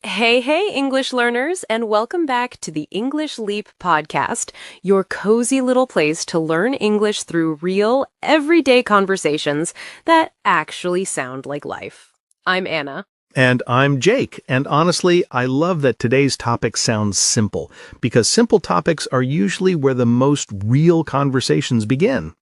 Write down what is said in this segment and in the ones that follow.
Hey, hey, English learners, and welcome back to the English Leap podcast, your cozy little place to learn English through real, everyday conversations that actually sound like life. I'm Anna. And I'm Jake, and honestly, I love that today's topic sounds simple, because simple topics are usually where the most real conversations begin.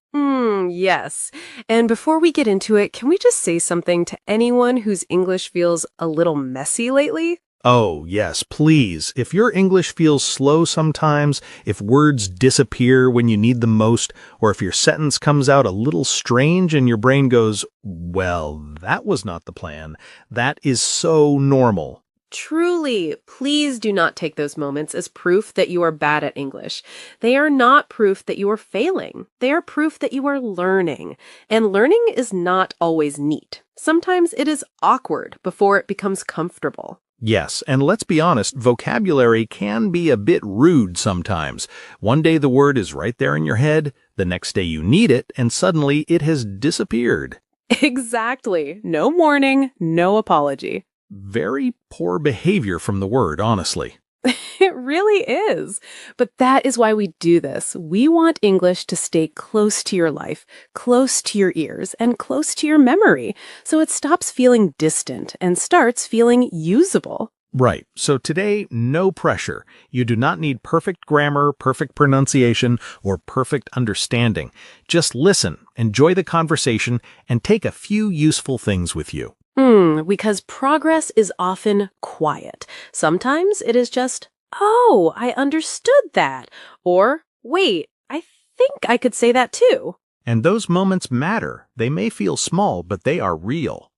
Yes. And before we get into it, can we just say something to anyone whose English feels a little messy lately? Oh, yes, please. If your English feels slow sometimes, if words disappear when you need them most, or if your sentence comes out a little strange and your brain goes, well, that was not the plan, that is so normal. Truly, please do not take those moments as proof that you are bad at English. They are not proof that you are failing. They are proof that you are learning. And learning is not always neat. Sometimes it is awkward before it becomes comfortable. Yes, and let's be honest, vocabulary can be a bit rude sometimes. One day the word is right there in your head, the next day you need it, and suddenly it has disappeared. Exactly. No warning, no apology. Very poor behavior from the word, honestly. It really is. But that is why we do this. We want English to stay close to your life, close to your ears, and close to your memory, so it stops feeling distant and starts feeling usable. Right. So today, no pressure. You do not need perfect grammar, perfect pronunciation, or perfect understanding. Just listen, enjoy the conversation, and take a few useful things with you. Because progress is often quiet. Sometimes it is just, oh, I understood that. Or, wait, I think I could say that too. And those moments matter. They may feel small, but they are real.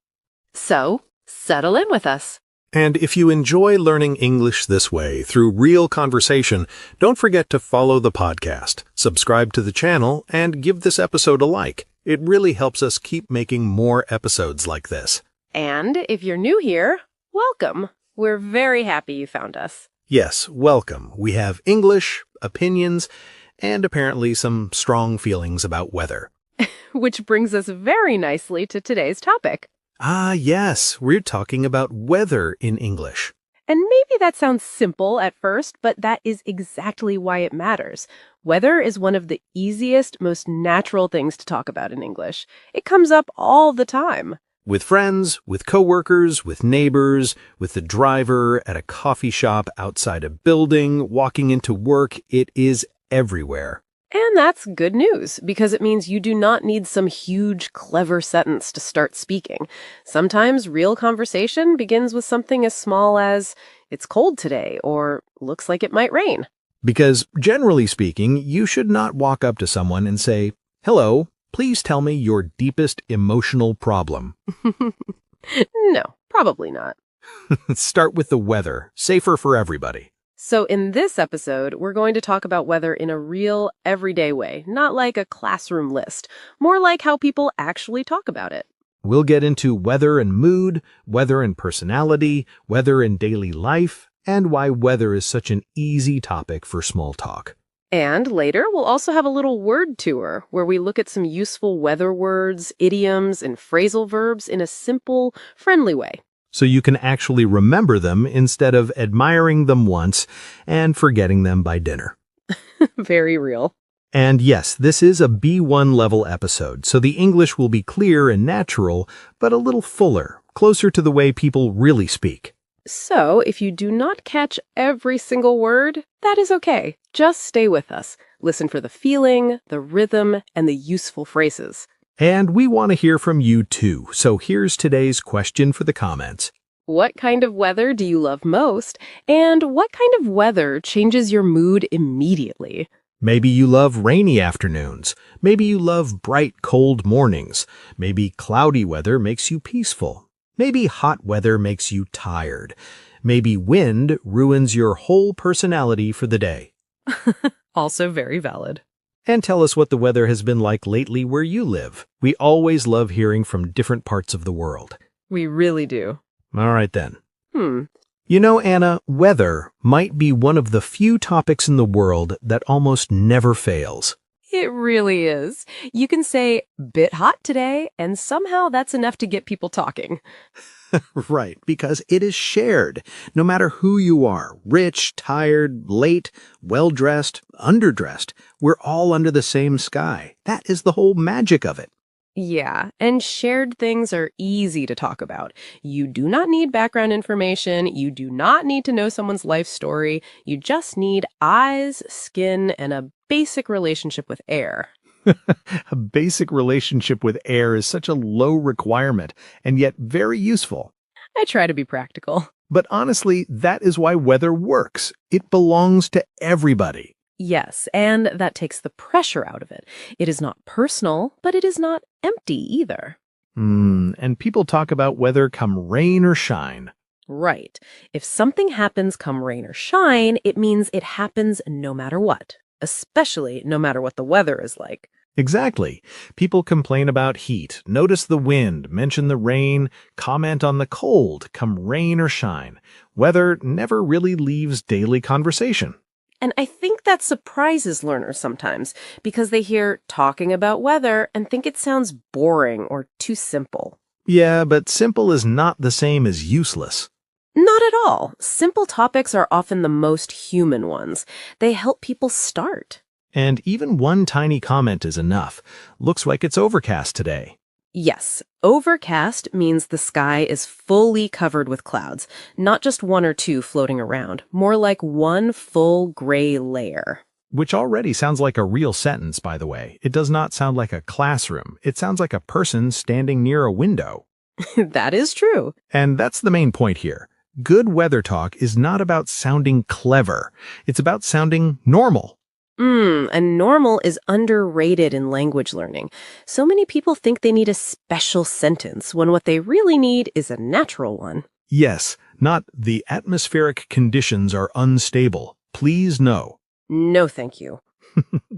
So, settle in with us. And if you enjoy learning English this way, through real conversation, don't forget to follow the podcast, subscribe to the channel, and give this episode a like. It really helps us keep making more episodes like this. And if you're new here, welcome. We're very happy you found us. Yes, welcome. We have English, opinions, and apparently some strong feelings about weather. Which brings us very nicely to today's topic. Ah, yes, we're talking about weather in English. And maybe that sounds simple at first, but that is exactly why it matters. Weather is one of the easiest, most natural things to talk about in English. It comes up all the time. With friends, with coworkers, with neighbors, with the driver, at a coffee shop, outside a building, walking into work, it is everywhere. And that's good news, because it means you do not need some huge, clever sentence to start speaking. Sometimes real conversation begins with something as small as, it's cold today, or looks like it might rain. Because, generally speaking, you should not walk up to someone and say, hello, please tell me your deepest emotional problem. No, probably not. Start with the weather, safer for everybody. So in this episode, we're going to talk about weather in a real, everyday way, not like a classroom list, more like how people actually talk about it. We'll get into weather and mood, weather and personality, weather in daily life, and why weather is such an easy topic for small talk. And later, we'll also have a little word tour where we look at some useful weather words, idioms, and phrasal verbs in a simple, friendly way. So you can actually remember them instead of admiring them once and forgetting them by dinner. Very real. And yes, this is a B1 level episode, so the English will be clear and natural, but a little fuller, closer to the way people really speak. So, if you do not catch every single word, that is okay. Just stay with us. Listen for the feeling, the rhythm, and the useful phrases. And we want to hear from you too, so here's today's question for the comments. What kind of weather do you love most? And what kind of weather changes your mood immediately? Maybe you love rainy afternoons. Maybe you love bright, cold mornings. Maybe cloudy weather makes you peaceful. Maybe hot weather makes you tired. Maybe wind ruins your whole personality for the day. Also very valid. And tell us what the weather has been like lately where you live. We always love hearing from different parts of the world. We really do. All right then. You know, Anna, weather might be one of the few topics in the world that almost never fails. It really is. You can say, bit hot today, and somehow that's enough to get people talking. Right, because it is shared. No matter who you are, rich, tired, late, well-dressed, underdressed, we're all under the same sky. That is the whole magic of it. Yeah, and shared things are easy to talk about. You do not need background information. You do not need to know someone's life story. You just need eyes, skin, and a basic relationship with air. A basic relationship with air is such a low requirement, and yet very useful. I try to be practical. But honestly, that is why weather works. It belongs to everybody. Yes, and that takes the pressure out of it. It is not personal, but it is not empty either. And people talk about weather come rain or shine. Right. If something happens come rain or shine, it means it happens no matter what, especially no matter what the weather is like. Exactly. People complain about heat, notice the wind, mention the rain, comment on the cold, come rain or shine. Weather never really leaves daily conversation. And I think that surprises learners sometimes because they hear talking about weather and think it sounds boring or too simple. Yeah, but simple is not the same as useless. Not at all. Simple topics are often the most human ones. They help people start. And even one tiny comment is enough. Looks like it's overcast today. Yes, overcast means the sky is fully covered with clouds, not just one or two floating around, more like one full gray layer. Which already sounds like a real sentence, by the way. It does not sound like a classroom. It sounds like a person standing near a window. That is true. And that's the main point here. Good weather talk is not about sounding clever. It's about sounding normal. And normal is underrated in language learning. So many people think they need a special sentence when what they really need is a natural one. Yes, not the atmospheric conditions are unstable. Please no. No, thank you.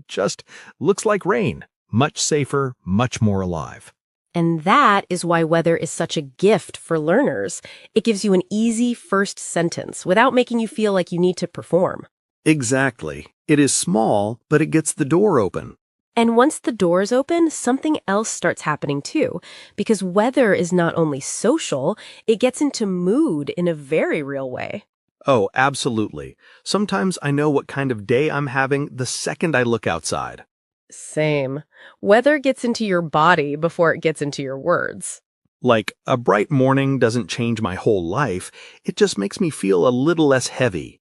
Just looks like rain. Much safer, much more alive. And that is why weather is such a gift for learners. It gives you an easy first sentence without making you feel like you need to perform. Exactly. It is small, but it gets the door open. And once the doors open, something else starts happening too. Because weather is not only social, it gets into mood in a very real way. Oh, absolutely. Sometimes I know what kind of day I'm having the second I look outside. Same. Weather gets into your body before it gets into your words. Like, a bright morning doesn't change my whole life, it just makes me feel a little less heavy.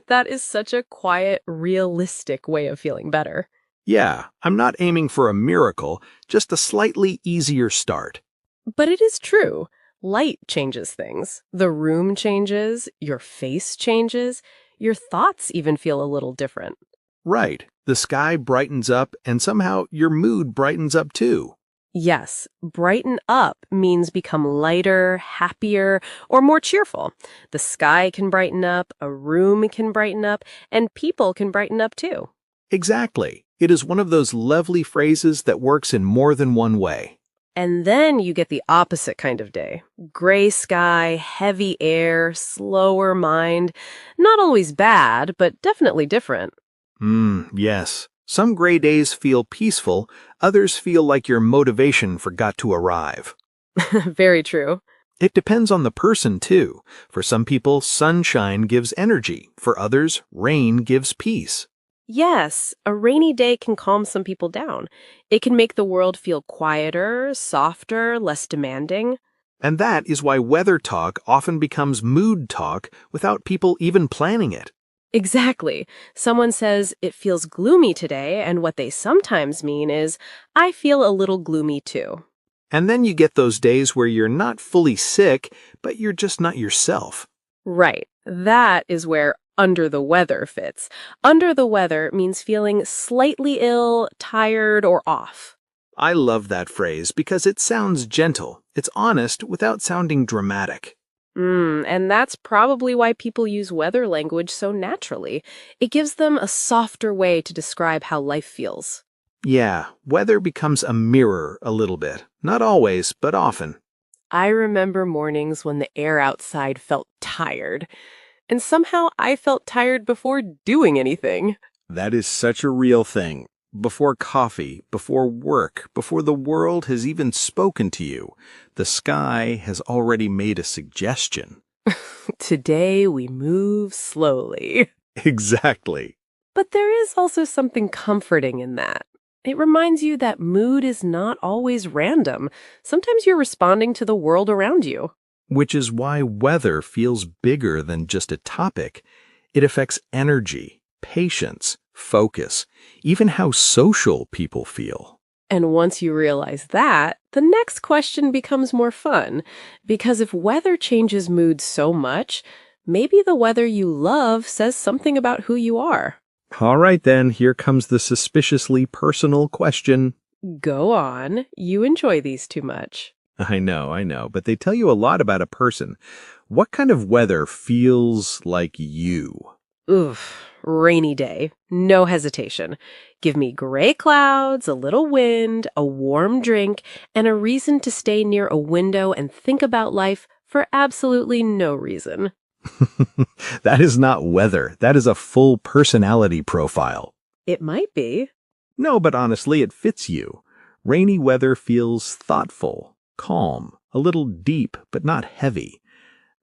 That is such a quiet, realistic way of feeling better. Yeah, I'm not aiming for a miracle, just a slightly easier start. But it is true. Light changes things. The room changes, your face changes, your thoughts even feel a little different. Right, the sky brightens up and somehow your mood brightens up too. Yes, brighten up means become lighter, happier, or more cheerful. The sky can brighten up, a room can brighten up, and people can brighten up too. Exactly. It is one of those lovely phrases that works in more than one way. And then you get the opposite kind of day. Gray sky, heavy air, slower mind. Not always bad, but definitely different. Yes. Some gray days feel peaceful, others feel like your motivation forgot to arrive. Very true. It depends on the person, too. For some people, sunshine gives energy. For others, rain gives peace. Yes, a rainy day can calm some people down. It can make the world feel quieter, softer, less demanding. And that is why weather talk often becomes mood talk without people even planning it. Exactly. Someone says it feels gloomy today, and what they sometimes mean is, I feel a little gloomy too. And then you get those days where you're not fully sick, but you're just not yourself. Right. That is where under the weather fits. Under the weather means feeling slightly ill, tired, or off. I love that phrase because it sounds gentle. It's honest without sounding dramatic. And that's probably why people use weather language so naturally. It gives them a softer way to describe how life feels. Yeah, weather becomes a mirror a little bit. Not always, but often. I remember mornings when the air outside felt tired, and somehow I felt tired before doing anything. That is such a real thing. before coffee, before work, before the world has even spoken to you, the sky has already made a suggestion. Today we move slowly. Exactly. But there is also something comforting in that. It reminds you that mood is not always random. Sometimes you're responding to the world around you. Which is why weather feels bigger than just a topic. It affects energy, patience, focus, even how social people feel. And once you realize that, the next question becomes more fun. Because if weather changes mood so much, maybe the weather you love says something about who you are. All right, then, here comes the suspiciously personal question. Go on. You enjoy these too much. I know, but they tell you a lot about a person. What kind of weather feels like you? Oof, rainy day. No hesitation. Give me gray clouds, a little wind, a warm drink, and a reason to stay near a window and think about life for absolutely no reason. That is not weather. That is a full personality profile. It might be. No, but honestly, it fits you. Rainy weather feels thoughtful, calm, a little deep, but not heavy.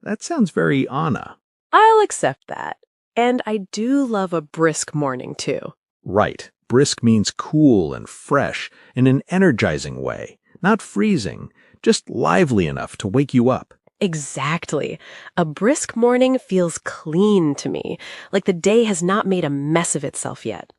That sounds very Anna. I'll accept that. And I do love a brisk morning, too. Right. Brisk means cool and fresh in an energizing way, not freezing, just lively enough to wake you up. Exactly. A brisk morning feels clean to me, like the day has not made a mess of itself yet.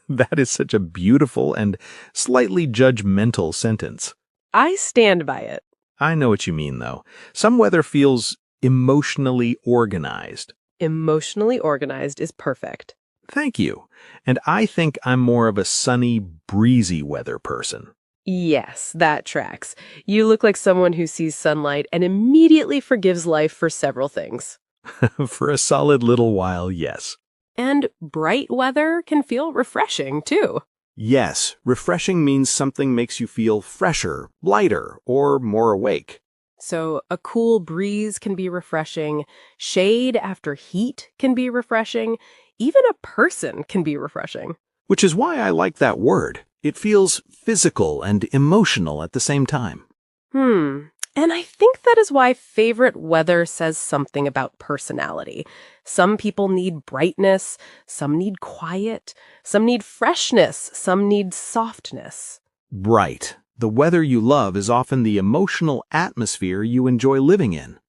That is such a beautiful and slightly judgmental sentence. I stand by it. I know what you mean, though. Some weather feels emotionally organized. Emotionally organized is perfect. Thank you. And I think I'm more of a sunny, breezy weather person. Yes, that tracks. You look like someone who sees sunlight and immediately forgives life for several things. For a solid little while, yes. And bright weather can feel refreshing, too. Yes, refreshing means something makes you feel fresher, lighter, or more awake. So a cool breeze can be refreshing, shade after heat can be refreshing, even a person can be refreshing. Which is why I like that word. It feels physical and emotional at the same time. And I think that is why favorite weather says something about personality. Some people need brightness, some need quiet, some need freshness, some need softness. Right. The weather you love is often the emotional atmosphere you enjoy living in.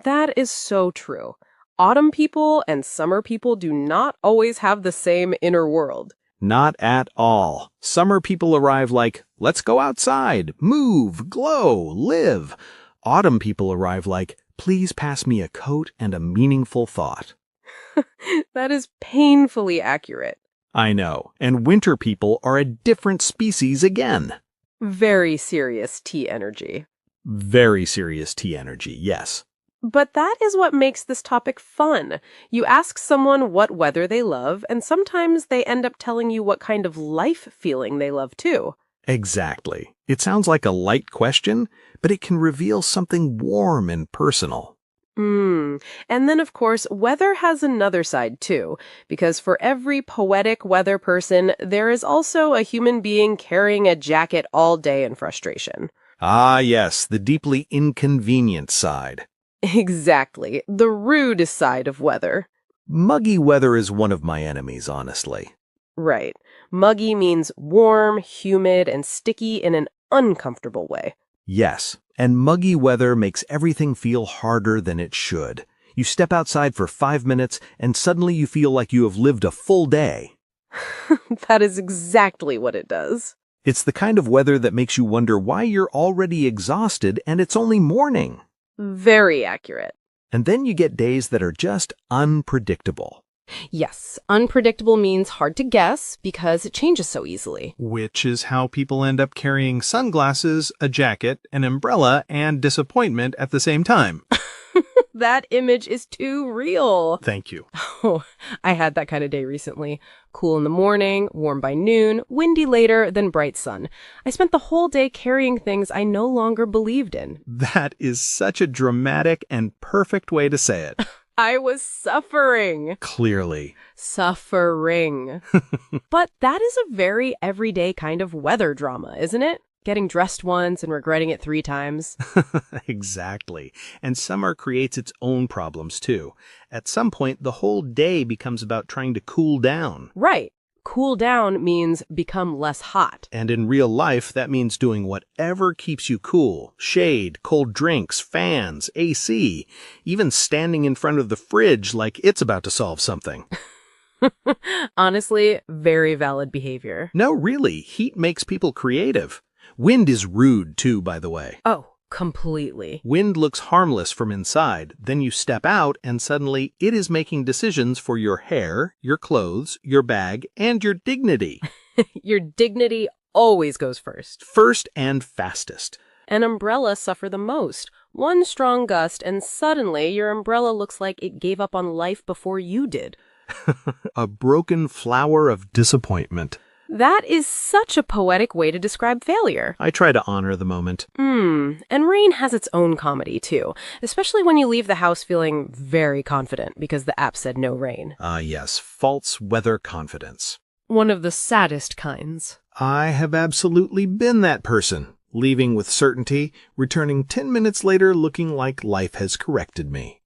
That is so true. Autumn people and summer people do not always have the same inner world. Not at all. Summer people arrive like, let's go outside, move, glow, live. Autumn people arrive like, please pass me a coat and a meaningful thought. That is painfully accurate. I know, and winter people are a different species again. Very serious tea energy. Very serious tea energy, yes. But that is what makes this topic fun. You ask someone what weather they love, and sometimes they end up telling you what kind of life feeling they love too. Exactly. It sounds like a light question, but it can reveal something warm and personal. And then, of course, weather has another side too, because for every poetic weather person, there is also a human being carrying a jacket all day in frustration. Ah, yes, the deeply inconvenient side. Exactly, the rude side of weather. Muggy weather is one of my enemies, honestly. Right. Muggy means warm, humid, and sticky in an uncomfortable way. Yes, and muggy weather makes everything feel harder than it should. You step outside for 5 minutes, and suddenly you feel like you have lived a full day. That is exactly what it does. It's the kind of weather that makes you wonder why you're already exhausted and it's only morning. Very accurate. And then you get days that are just unpredictable. Yes, unpredictable means hard to guess because it changes so easily. Which is how people end up carrying sunglasses, a jacket, an umbrella, and disappointment at the same time. That image is too real. Thank you. Oh, I had that kind of day recently. Cool in the morning, warm by noon, windy later, then bright sun. I spent the whole day carrying things I no longer believed in. That is such a dramatic and perfect way to say it. I was suffering. Clearly. Suffering. But that is a very everyday kind of weather drama, isn't it? Getting dressed once and regretting it 3 times. Exactly. And summer creates its own problems, too. At some point, the whole day becomes about trying to cool down. Right. Cool down means become less hot. And in real life, that means doing whatever keeps you cool. Shade, cold drinks, fans, AC, even standing in front of the fridge like it's about to solve something. Honestly, very valid behavior. No, really, heat makes people creative. Wind is rude, too, by the way. Oh, completely. Wind looks harmless from inside, then you step out and suddenly it is making decisions for your hair, your clothes, your bag, and your dignity. Your dignity always goes first. First and fastest. An umbrella suffer the most. One strong gust and suddenly your umbrella looks like it gave up on life before you did. A broken flower of disappointment. That is such a poetic way to describe failure. I try to honor the moment. And rain has its own comedy, too, especially when you leave the house feeling very confident because the app said no rain. Yes, false weather confidence. One of the saddest kinds. I have absolutely been that person, leaving with certainty, returning 10 minutes later looking like life has corrected me.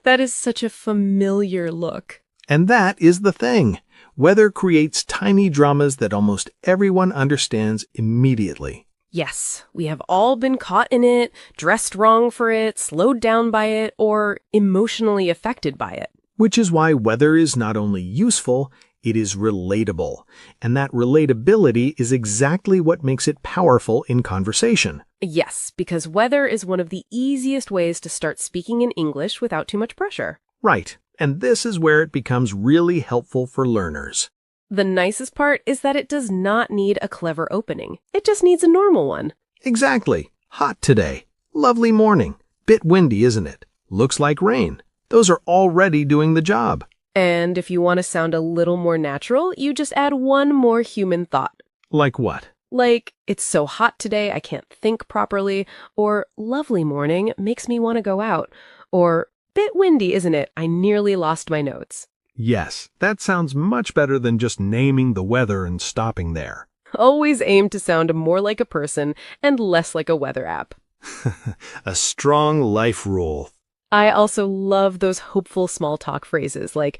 That is such a familiar look. And that is the thing. Weather creates tiny dramas that almost everyone understands immediately. Yes, we have all been caught in it, dressed wrong for it, slowed down by it, or emotionally affected by it. Which is why weather is not only useful, it is relatable. And that relatability is exactly what makes it powerful in conversation. Yes, because weather is one of the easiest ways to start speaking in English without too much pressure. Right. And this is where it becomes really helpful for learners. The nicest part is that it does not need a clever opening. It just needs a normal one. Exactly. Hot today. Lovely morning. Bit windy, isn't it? Looks like rain. Those are already doing the job. And if you want to sound a little more natural, you just add one more human thought. Like what? Like, it's so hot today, I can't think properly. Or, lovely morning, makes me want to go out. Or, bit windy, isn't it? I nearly lost my notes. Yes, that sounds much better than just naming the weather and stopping there. Always aim to sound more like a person and less like a weather app. A strong life rule. I also love those hopeful small talk phrases like,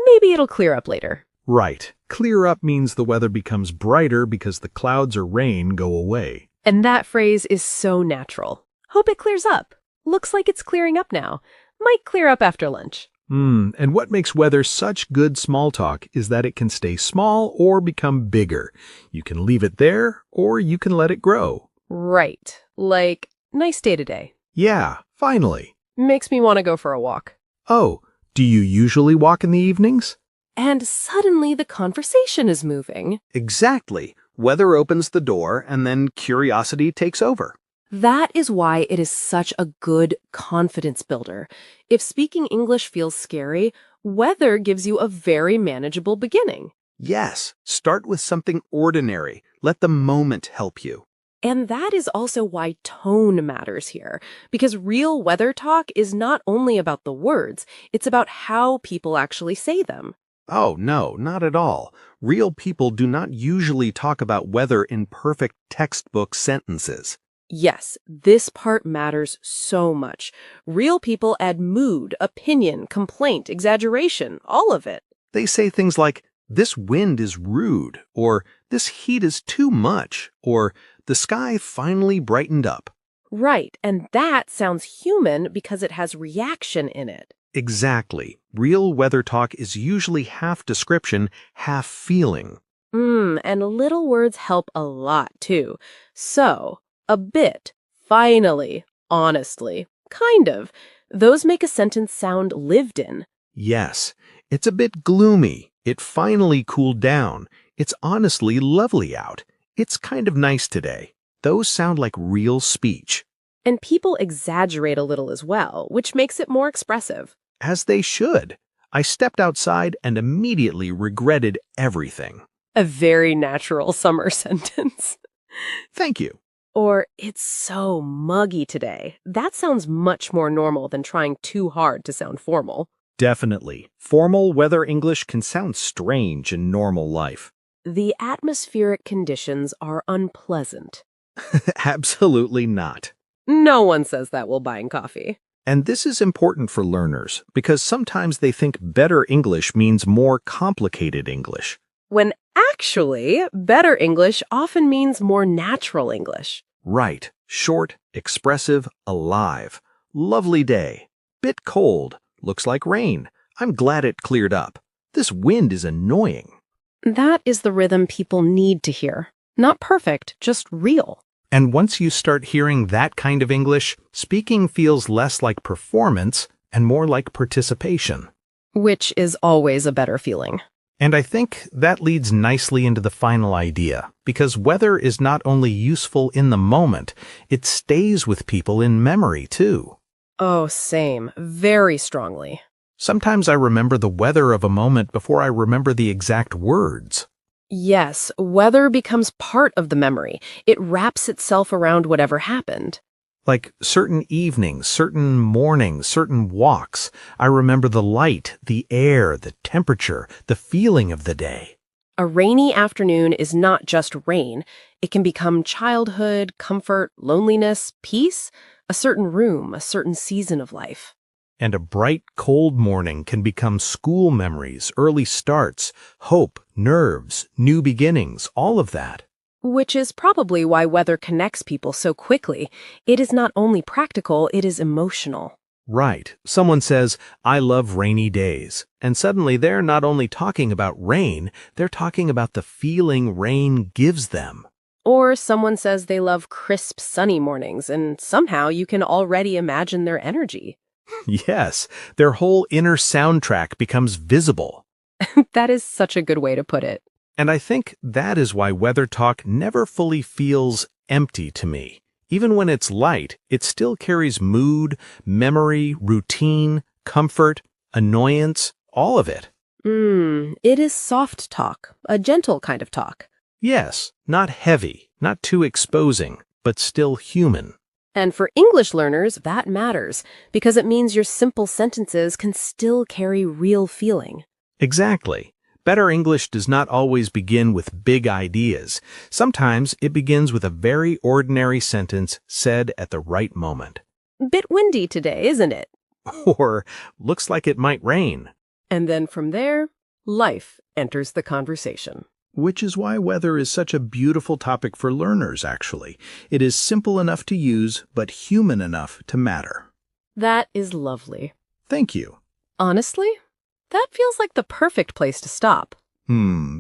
maybe it'll clear up later. Right. Clear up means the weather becomes brighter because the clouds or rain go away. And that phrase is so natural. Hope it clears up. Looks like it's clearing up now. Might clear up after lunch. And what makes weather such good small talk is that it can stay small or become bigger. You can leave it there or you can let it grow. Right. Like, nice day today. Yeah, finally. Makes me want to go for a walk. Oh, do you usually walk in the evenings? And suddenly the conversation is moving. Exactly. Weather opens the door and then curiosity takes over. That is why it is such a good confidence builder. If speaking English feels scary, weather gives you a very manageable beginning. Yes, start with something ordinary. Let the moment help you. And that is also why tone matters here, because real weather talk is not only about the words, it's about how people actually say them. Oh, no, not at all. Real people do not usually talk about weather in perfect textbook sentences. Yes, this part matters so much. Real people add mood, opinion, complaint, exaggeration, all of it. They say things like, this wind is rude, or this heat is too much, or the sky finally brightened up. Right, and that sounds human because it has reaction in it. Exactly. Real weather talk is usually half description, half feeling. And little words help a lot, too. So, a bit, finally, honestly, kind of. Those make a sentence sound lived in. Yes, it's a bit gloomy. It finally cooled down. It's honestly lovely out. It's kind of nice today. Those sound like real speech. And people exaggerate a little as well, which makes it more expressive. As they should. I stepped outside and immediately regretted everything. A very natural summer sentence. Thank you. Or, it's so muggy today. That sounds much more normal than trying too hard to sound formal. Definitely. Formal weather English can sound strange in normal life. The atmospheric conditions are unpleasant. Absolutely not. No one says that while buying coffee. And this is important for learners because sometimes they think better English means more complicated English. When actually, better English often means more natural English. Right. Short, expressive, alive. Lovely day. Bit cold. Looks like rain. I'm glad it cleared up. This wind is annoying. That is the rhythm people need to hear. Not perfect, just real. And once you start hearing that kind of English, speaking feels less like performance and more like participation. Which is always a better feeling. And I think that leads nicely into the final idea, because weather is not only useful in the moment, it stays with people in memory too. Oh, same. Very strongly. Sometimes I remember the weather of a moment before I remember the exact words. Yes, weather becomes part of the memory. It wraps itself around whatever happened. Like certain evenings, certain mornings, certain walks, I remember the light, the air, the temperature, the feeling of the day. A rainy afternoon is not just rain. It can become childhood, comfort, loneliness, peace, a certain room, a certain season of life. And a bright, cold morning can become school memories, early starts, hope, nerves, new beginnings, all of that. Which is probably why weather connects people so quickly. It is not only practical, it is emotional. Right. Someone says, I love rainy days. And suddenly they're not only talking about rain, they're talking about the feeling rain gives them. Or someone says they love crisp, sunny mornings, and somehow you can already imagine their energy. Yes, their whole inner soundtrack becomes visible. That is such a good way to put it. And I think that is why weather talk never fully feels empty to me. Even when it's light, it still carries mood, memory, routine, comfort, annoyance, all of it. It is soft talk, a gentle kind of talk. Yes, not heavy, not too exposing, but still human. And for English learners, that matters, because it means your simple sentences can still carry real feeling. Exactly. Better English does not always begin with big ideas. Sometimes it begins with a very ordinary sentence said at the right moment. Bit windy today, isn't it? Or, looks like it might rain. And then from there, life enters the conversation. Which is why weather is such a beautiful topic for learners, actually. It is simple enough to use, but human enough to matter. That is lovely. Thank you. Honestly, that feels like the perfect place to stop.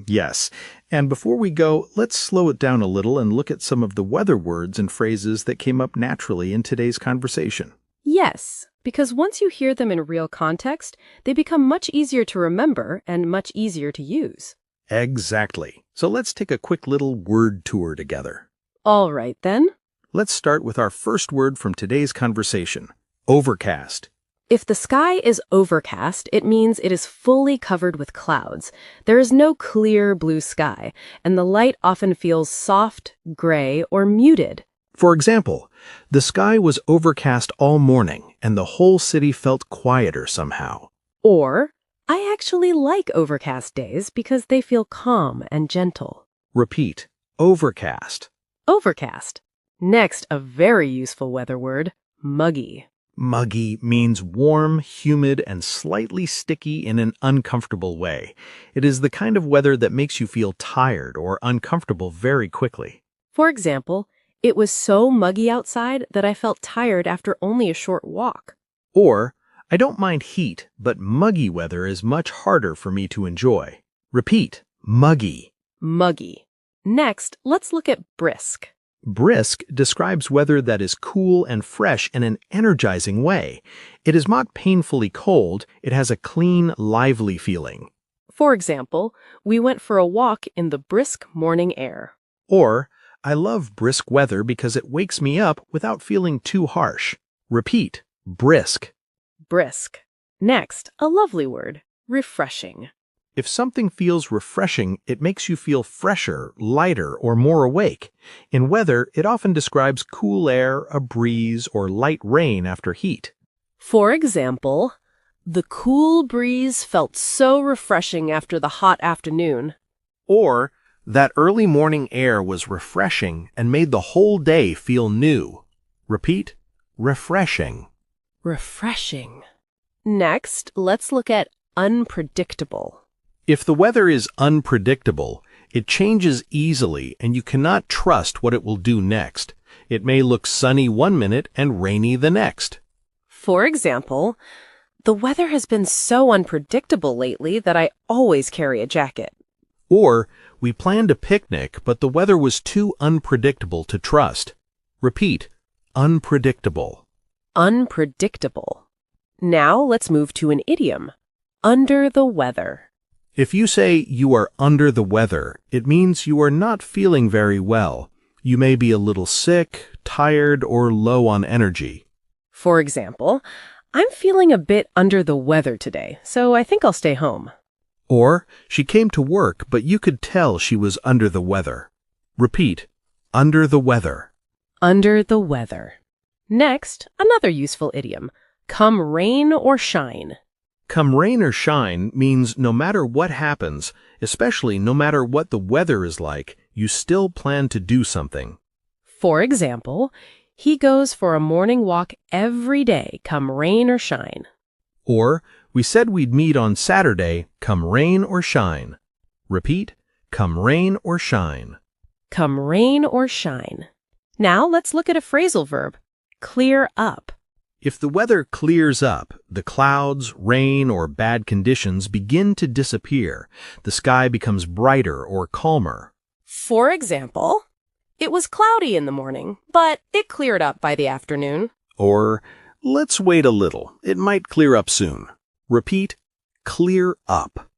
Yes. And before we go, let's slow it down a little and look at some of the weather words and phrases that came up naturally in today's conversation. Yes, because once you hear them in real context, they become much easier to remember and much easier to use. Exactly. So let's take a quick little word tour together. All right, then. Let's start with our first word from today's conversation, overcast. If the sky is overcast, it means it is fully covered with clouds. There is no clear blue sky, and the light often feels soft, gray, or muted. For example, the sky was overcast all morning, and the whole city felt quieter somehow. Or, I actually like overcast days because they feel calm and gentle. Repeat, overcast. Overcast. Next, a very useful weather word, muggy. Muggy means warm, humid, and slightly sticky in an uncomfortable way. It is the kind of weather that makes you feel tired or uncomfortable very quickly. For example, it was so muggy outside that I felt tired after only a short walk. Or, I don't mind heat, but muggy weather is much harder for me to enjoy. Repeat, muggy. Muggy. Next, let's look at brisk. Brisk describes weather that is cool and fresh in an energizing way. It is not painfully cold, it has a clean, lively feeling. For example, we went for a walk in the brisk morning air. Or, I love brisk weather because it wakes me up without feeling too harsh. Repeat, brisk. Brisk. Next, a lovely word, refreshing. If something feels refreshing, it makes you feel fresher, lighter, or more awake. In weather, it often describes cool air, a breeze, or light rain after heat. For example, the cool breeze felt so refreshing after the hot afternoon. Or, that early morning air was refreshing and made the whole day feel new. Repeat, refreshing. Refreshing. Next, let's look at unpredictable. If the weather is unpredictable, it changes easily and you cannot trust what it will do next. It may look sunny one minute and rainy the next. For example, the weather has been so unpredictable lately that I always carry a jacket. Or, we planned a picnic, but the weather was too unpredictable to trust. Repeat, unpredictable. Unpredictable. Now let's move to an idiom. Under the weather. If you say you are under the weather, it means you are not feeling very well. You may be a little sick, tired, or low on energy. For example, I'm feeling a bit under the weather today, so I think I'll stay home. Or, she came to work, but you could tell she was under the weather. Repeat, under the weather. Under the weather. Next, another useful idiom. Come rain or shine. Come rain or shine means no matter what happens, especially no matter what the weather is like, you still plan to do something. For example, he goes for a morning walk every day, come rain or shine. Or, we said we'd meet on Saturday, come rain or shine. Repeat, come rain or shine. Come rain or shine. Now let's look at a phrasal verb. Clear up. If the weather clears up, the clouds, rain, or bad conditions begin to disappear. The sky becomes brighter or calmer. For example, it was cloudy in the morning, but it cleared up by the afternoon. Or, let's wait a little. It might clear up soon. Repeat, clear up.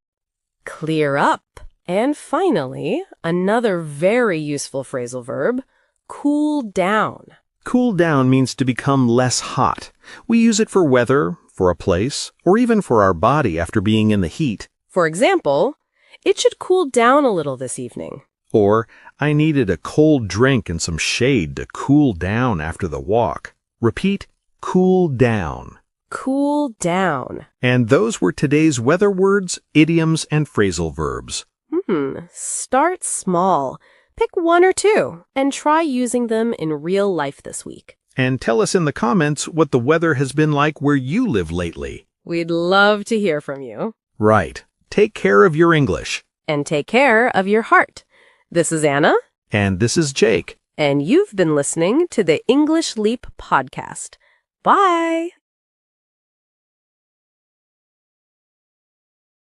Clear up. And finally, another very useful phrasal verb, cool down. Cool down means to become less hot. We use it for weather, for a place, or even for our body after being in the heat. For example, it should cool down a little this evening. Or, I needed a cold drink and some shade to cool down after the walk. Repeat, cool down. Cool down. And those were today's weather words, idioms, and phrasal verbs. Start small. Pick one or two and try using them in real life this week. And tell us in the comments what the weather has been like where you live lately. We'd love to hear from you. Right. Take care of your English. And take care of your heart. This is Anna. And this is Jake. And you've been listening to the English Leap podcast. Bye.